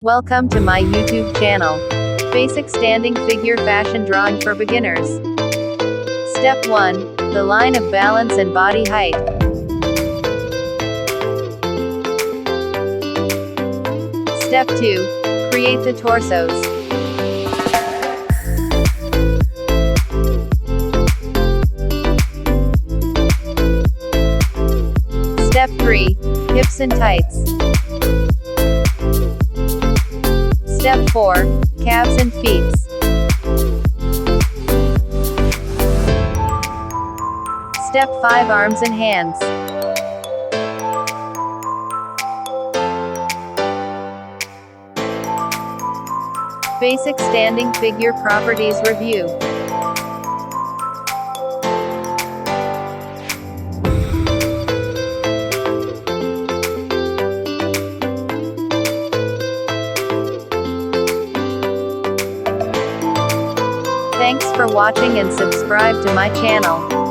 Welcome to my YouTube channel. Basic standing figure fashion drawing for beginners. Step 1. The line of balance and body height. Step 2. Create the torsos. Step 3. Hips and tights. Step 4. Calves and feet. Step 5. Arms and hands. Basic standing figure properties review. Thanks for watching and subscribe to my channel.